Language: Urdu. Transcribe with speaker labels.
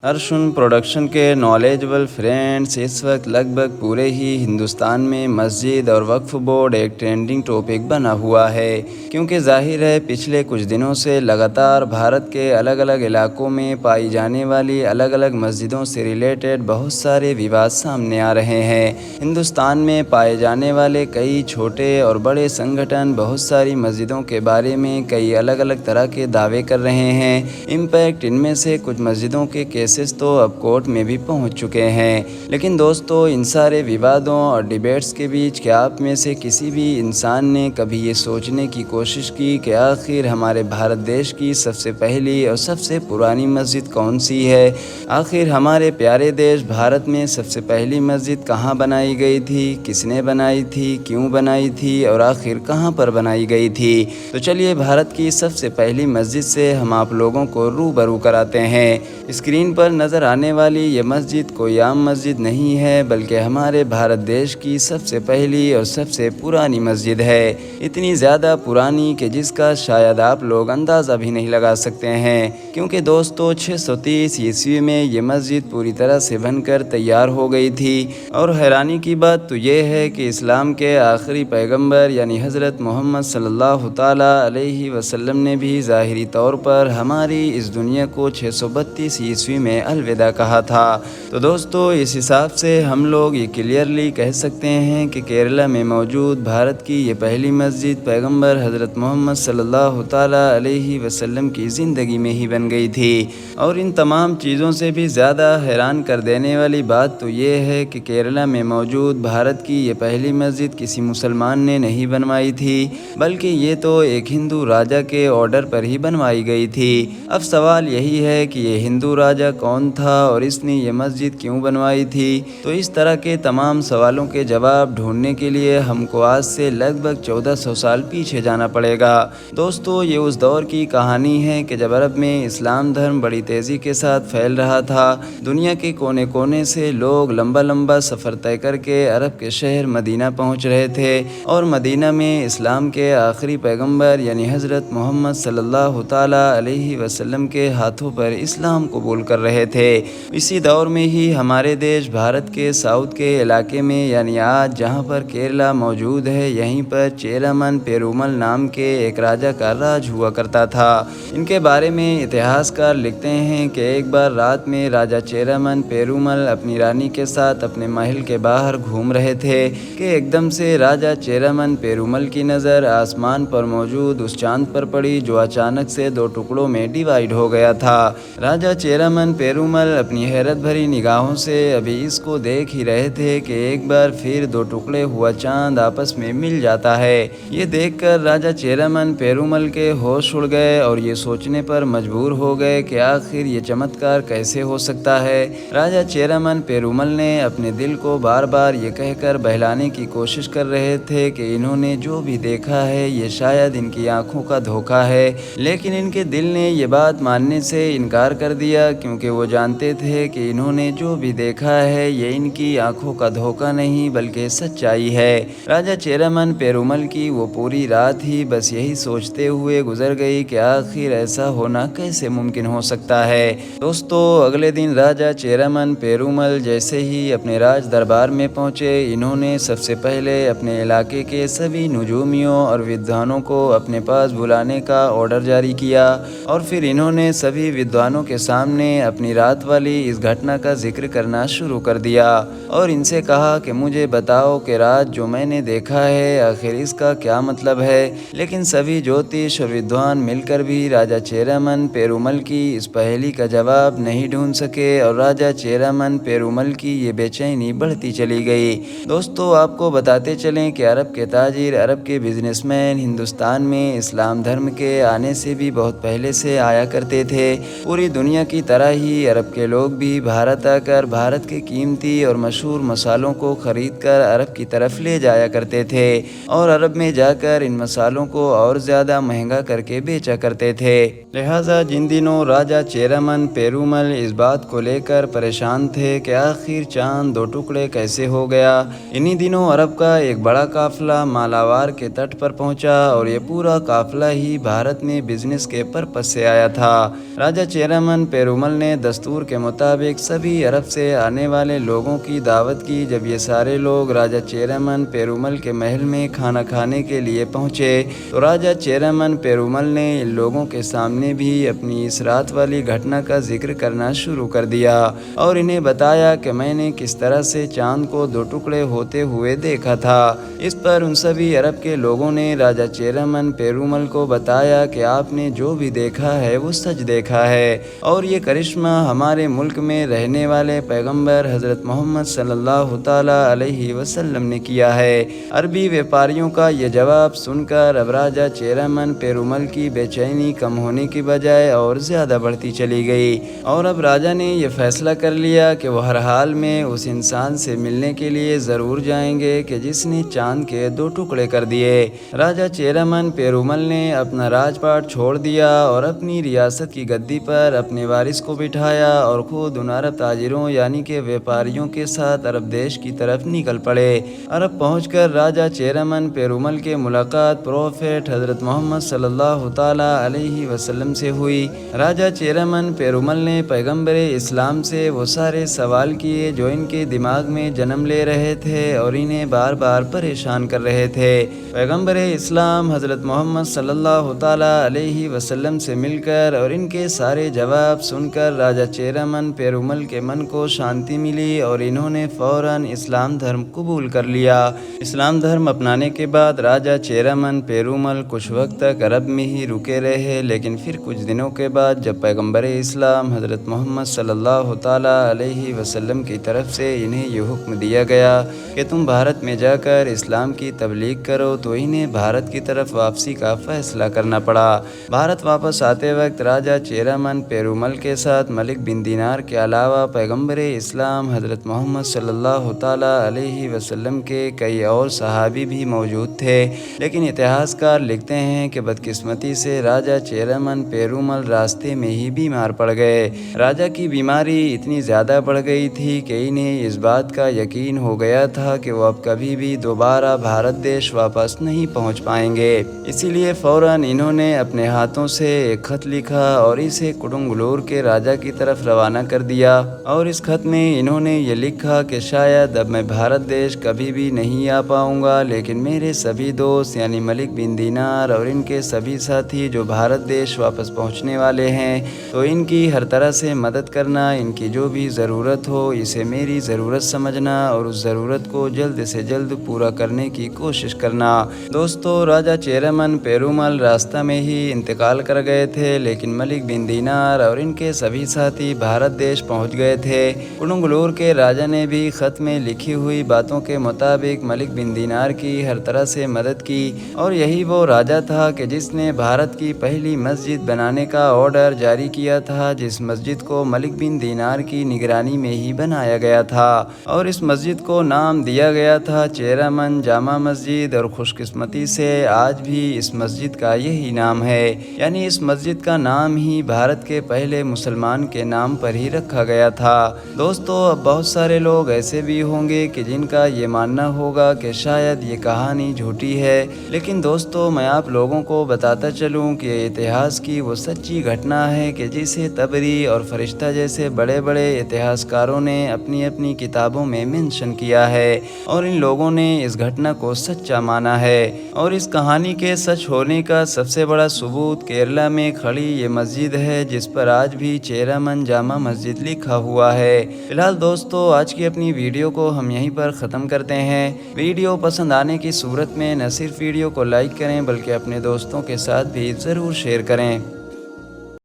Speaker 1: ارشن پروڈکشن کے نالجبل فرینڈس، اس وقت لگ بھگ پورے ہی ہندوستان میں مسجد اور وقف بورڈ ایک ٹرینڈنگ ٹاپک بنا ہوا ہے، کیونکہ ظاہر ہے پچھلے کچھ دنوں سے لگاتار بھارت کے الگ الگ علاقوں میں پائی جانے والی الگ الگ مسجدوں سے ریلیٹڈ بہت سارے وواد سامنے آ رہے ہیں۔ ہندوستان میں پائے جانے والے کئی چھوٹے اور بڑے سنگھٹن بہت ساری مسجدوں کے بارے میں کئی الگ الگ طرح کے دعوے کر رہے ہیں۔ امپیکٹ ان میں سے کچھ مسجدوں کے کیسز تو اب کورٹ میں بھی پہنچ چکے ہیں۔ لیکن دوستو، ان سارے ووادوں اور ڈیبیٹس کے بیچ کیا آپ میں سے کسی بھی انسان نے کبھی یہ سوچنے کی کوشش کی کہ آخر ہمارے بھارت دیش کی سب سے پہلی اور سب سے پرانی مسجد کون سی ہے؟ آخر ہمارے پیارے دیش بھارت میں سب سے پہلی مسجد کہاں بنائی گئی تھی؟ کس نے بنائی تھی؟ کیوں بنائی تھی؟ اور آخر کہاں پر بنائی گئی تھی؟ تو چلیے بھارت کی سب سے پہلی مسجد سے ہم آپ لوگوں کو روبرو کراتے ہیں۔ اسکرین پر نظر آنے والی یہ مسجد کوئی عام مسجد نہیں ہے، بلکہ ہمارے بھارت دیش کی سب سے پہلی اور سب سے پرانی مسجد ہے۔ اتنی زیادہ پرانی کہ جس کا شاید آپ لوگ اندازہ بھی نہیں لگا سکتے ہیں، کیونکہ دوستو 630 عیسوی میں یہ مسجد پوری طرح سے بن کر تیار ہو گئی تھی۔ اور حیرانی کی بات تو یہ ہے کہ اسلام کے آخری پیغمبر یعنی حضرت محمد صلی اللہ تعالیٰ علیہ وسلم نے بھی ظاہری طور پر ہماری اس دنیا کو 632 عیسوی میں الوداع کہا تھا۔ تو دوستو، اس حساب سے ہم لوگ یہ کلیئرلی کہہ سکتے ہیں کہ کیرلا میں موجود بھارت کی یہ پہلی مسجد پیغمبر حضرت محمد صلی اللہ تعالیٰ علیہ وسلم کی زندگی میں ہی بن گئی تھی۔ اور ان تمام چیزوں سے بھی زیادہ حیران کر دینے والی بات تو یہ ہے کہ کیرلا میں موجود بھارت کی یہ پہلی مسجد کسی مسلمان نے نہیں بنوائی تھی، بلکہ یہ تو ایک ہندو راجا کے آرڈر پر ہی بنوائی گئی تھی۔ اب سوال یہی ہے کہ یہ ہندو راجا کون تھا اور اس نے یہ مسجد کیوں بنوائی تھی؟ تو اس طرح کے تمام سوالوں کے جواب ڈھونڈنے کے لیے ہم کو آج سے لگ بھگ 1400 سال پیچھے جانا پڑے گا۔ دوستو، یہ اس دور کی کہانی ہے کہ جب عرب میں اسلام دھرم بڑی تیزی کے ساتھ پھیل رہا تھا۔ دنیا کے کونے کونے سے لوگ لمبا لمبا سفر طے کر کے عرب کے شہر مدینہ پہنچ رہے تھے، اور مدینہ میں اسلام کے آخری پیغمبر یعنی حضرت محمد صلی اللہ تعالیٰ علیہ وسلم کے ہاتھوں پر اسلام قبول کر رہے تھے۔ اسی دور میں ہی ہمارے دیش بھارت کے ساؤتھ کے علاقے میں یعنی آج جہاں پر کیرلا موجود ہے، یہیں پر چیرامن پیرومل نام کے ایک راجا کا راج ہوا کرتا تھا۔ ان کے بارے میں اتہاس کار لکھتے ہیں کہ ایک بار رات میں راجا چیرامن پیرومل اپنی رانی کے ساتھ اپنے محل کے باہر گھوم رہے تھے کہ ایک دم سے راجا چیرامن پیرومل کی نظر آسمان پر موجود اس چاند پر پڑی جو اچانک سے دو ٹکڑوں میں ڈیوائیڈ ہو گیا تھا۔ راجا چیرامن پیرومل اپنی حیرت بھری نگاہوں سے ابھی اس کو دیکھ ہی رہے تھے کہ ایک بار پھر دو ٹکڑے ہوا چاند آپس میں مل جاتا ہے۔ یہ دیکھ کر راجا چیرامن پیرومل کے ہوش اڑ گئے اور یہ سوچنے پر مجبور ہو گئے کہ آخر یہ چمتکار کیسے ہو سکتا ہے۔ راجا چیرامن پیرومل نے اپنے دل کو بار بار یہ کہہ کر بہلانے کی کوشش کر رہے تھے کہ انہوں نے جو بھی دیکھا ہے یہ شاید ان کی آنکھوں کا دھوکہ ہے، لیکن ان کے دل نے یہ بات ماننے سے انکار کر دیا، کیونکہ وہ جانتے تھے کہ انہوں نے جو بھی دیکھا ہے یہ ان کی آنکھوں کا دھوکہ نہیں بلکہ سچائی ہے۔ راجا چیرامن پیرومل کی وہ پوری رات ہی بس یہی سوچتے ہوئے گزر گئی کہ آخر ایسا ہونا کیسے ممکن ہو سکتا ہے۔ دوستو، اگلے دن راجا چیرامن پیرومل جیسے ہی اپنے راج دربار میں پہنچے، انہوں نے سب سے پہلے اپنے علاقے کے سبھی نجومیوں اور ودوانوں کو اپنے پاس بلانے کا آرڈر جاری کیا، اور پھر انہوں نے سبھی ودوانوں کے سامنے اپنی رات والی اس گھٹنا کا ذکر کرنا شروع کر دیا، اور ان سے کہا کہ مجھے بتاؤ کہ رات جو میں نے دیکھا ہے آخر اس کا کیا مطلب ہے۔ لیکن سبھی جوتش اور ودوان مل کر بھی راجا چیرامن پیرومل کی اس پہیلی کا جواب نہیں ڈھونڈ سکے، اور راجا چیرامن پیرومل کی یہ بے چینی بڑھتی چلی گئی۔ دوستو، آپ کو بتاتے چلیں کہ عرب کے تاجر، عرب کے بزنس مین ہندوستان میں اسلام دھرم کے آنے سے بھی بہت پہلے سے آیا کرتے تھے۔ پوری دنیا کی طرح ہی عرب کے لوگ بھی بھارت آ کر بھارت کے قیمتی اور مشہور مصالحوں کو خرید کر عرب کی طرف لے جایا کرتے تھے، اور عرب میں جا کر ان مصالحوں کو اور زیادہ مہنگا کر کے بیچا کرتے تھے۔ لہٰذا جن دنوں راجا چیرامن پیرومل اس بات کو لے کر پریشان تھے کہ آخر چاند دو ٹکڑے کیسے ہو گیا، انہی دنوں عرب کا ایک بڑا قافلہ مالاوار کے تٹ پر پہنچا، اور یہ پورا قافلہ ہی بھارت میں بزنس کے پرپس سے آیا تھا۔ راجا چیرامن پیرومل نے نے دستور کے مطابق سبھی عرب سے آنے والے لوگوں کی دعوت کی۔ جب یہ سارے لوگ راجہ چیرامن پیرومل کے محل میں کھانا کھانے کے لیے پہنچے تو راجہ چیرامن پیرومل نے ان لوگوں کے سامنے بھی اپنی اس رات والی گھٹنا کا ذکر کرنا شروع کر دیا اور انہیں بتایا کہ میں نے کس طرح سے چاند کو دو ٹکڑے ہوتے ہوئے دیکھا تھا۔ اس پر ان سبھی عرب کے لوگوں نے راجہ چیرامن پیرومل کو بتایا کہ آپ نے جو بھی دیکھا ہے وہ سچ دیکھا ہے اور یہ کرشمہ ہمارے ملک میں رہنے والے پیغمبر حضرت محمد صلی اللہ تعالیٰ علیہ وسلم نے کیا ہے۔ عربی ویپاریوں کا یہ جواب سن کر اب راجہ چیرامن پیرومل کی بے چینی کم ہونے کی بجائے اور زیادہ بڑھتی چلی گئی اور اب راجہ نے یہ فیصلہ کر لیا کہ وہ ہر حال میں اس انسان سے ملنے کے لیے ضرور جائیں گے کہ جس نے چاند کے دو ٹکڑے کر دیے۔ راجہ چیرامن پیرومل نے اپنا راج پاٹ چھوڑ دیا اور اپنی ریاست کی گدی پر اپنے وارث کو بٹھایا اور خود ان عرب تاجروں یعنی کہ ویپاریوں کے ساتھ عرب دیش کی طرف نکل پڑے۔ عرب پہنچ کر راجہ چیرامن پیرومل کے ملاقات پروفیٹ حضرت محمد صلی اللہ تعالیٰ علیہ وسلم سے ہوئی۔ راجہ چیرامن پیرومل نے پیغمبر اسلام سے وہ سارے سوال کیے جو ان کے دماغ میں جنم لے رہے تھے اور انہیں بار بار پریشان کر رہے تھے۔ پیغمبر اسلام حضرت محمد صلی اللہ تعالیٰ علیہ وسلم سے مل کر اور ان کے سارے جواب سن کر راجہ چیرامن پیرومل کے من کو شانتی ملی اور انہوں نے فوراً اسلام دھرم قبول کر لیا۔ اسلام دھرم اپنانے کے بعد راجہ چیرامن پیرومل کچھ وقت تک عرب میں ہی رکے رہے، لیکن پھر کچھ دنوں کے بعد جب پیغمبر اسلام حضرت محمد صلی اللہ تعالیٰ علیہ وسلم کی طرف سے انہیں یہ حکم دیا گیا کہ تم بھارت میں جا کر اسلام کی تبلیغ کرو تو انہیں بھارت کی طرف واپسی کا فیصلہ کرنا پڑا۔ بھارت واپس آتے وقت راجہ چیرامن پیرومل کے ساتھ ملک بن دینار کے علاوہ پیغمبر اسلام حضرت محمد صلی اللہ تعالیٰ علیہ وسلم کے کئی اور صحابی بھی موجود تھے، لیکن اتہاس کار لکھتے ہیں کہ بدقسمتی سے راجہ چیرامن پیرومل راستے میں ہی بیمار پڑ گئے۔ راجہ کی بیماری اتنی زیادہ بڑھ گئی تھی کہ انہیں اس بات کا یقین ہو گیا تھا کہ وہ اب کبھی بھی دوبارہ بھارت دیش واپس نہیں پہنچ پائیں گے۔ اسی لیے فوراً انہوں نے اپنے ہاتھوں سے ایک خط لکھا اور اسے کڈنگلور کے راجہ کی طرف روانہ کر دیا اور اس خط میں انہوں نے یہ لکھا کہ شاید اب میں بھارت دیش کبھی بھی نہیں آ پاؤں گا، لیکن میرے سبھی دوست یعنی ملک بن دینار اور ان کے سبھی ساتھی جو بھارت دیش واپس پہنچنے والے ہیں تو ان کی ہر طرح سے مدد کرنا، ان کی جو بھی ضرورت ہو اسے میری ضرورت سمجھنا اور اس ضرورت کو جلد سے جلد پورا کرنے کی کوشش کرنا۔ دوستو، راجہ چیرامن پیرومل راستہ میں ہی انتقال کر گئے تھے، لیکن ملک بن دینار اور ان کے سبھی ساتھی بھارت دیش پہنچ گئے تھے۔ کڈنگلور کے راجہ نے بھی خط میں لکھی ہوئی باتوں کے مطابق ملک بن دینار کی ہر طرح سے مدد کی اور یہی وہ راجہ تھا کہ جس نے بھارت کی پہلی مسجد بنانے کا آرڈر جاری کیا تھا، جس مسجد کو ملک بن دینار کی نگرانی میں ہی بنایا گیا تھا اور اس مسجد کو نام دیا گیا تھا چیرامن جامع مسجد، اور خوش قسمتی سے آج بھی اس مسجد کا یہی نام ہے، یعنی اس مسجد کا نام ہی بھارت کے پہلے مسلمان کے نام پر ہی رکھا گیا تھا۔ دوستو، اب بہت سارے لوگ ایسے بھی ہوں گے کہ جن کا یہ ماننا ہوگا کہ شاید یہ کہانی جھوٹی ہے، لیکن دوستو میں آپ لوگوں کو بتاتا چلوں کہ یہ اتہاس کی وہ سچی گھٹنا ہے کہ جسے تبری اور فرشتہ جیسے بڑے بڑے اتہاس کاروں نے اپنی اپنی کتابوں میں منشن کیا ہے اور ان لوگوں نے اس گھٹنا کو سچا مانا ہے۔ اور اس کہانی کے سچ ہونے کا سب سے بڑا ثبوت کیرلا میں کھڑی یہ مسجد ہے جس پر آج بھی چیرامن جامع مسجد لکھا ہوا ہے۔ فی الحال دوستو، آج کی اپنی ویڈیو کو ہم یہیں پر ختم کرتے ہیں۔ ویڈیو پسند آنے کی صورت میں نہ صرف ویڈیو کو لائک کریں بلکہ اپنے دوستوں کے ساتھ بھی ضرور شیئر کریں۔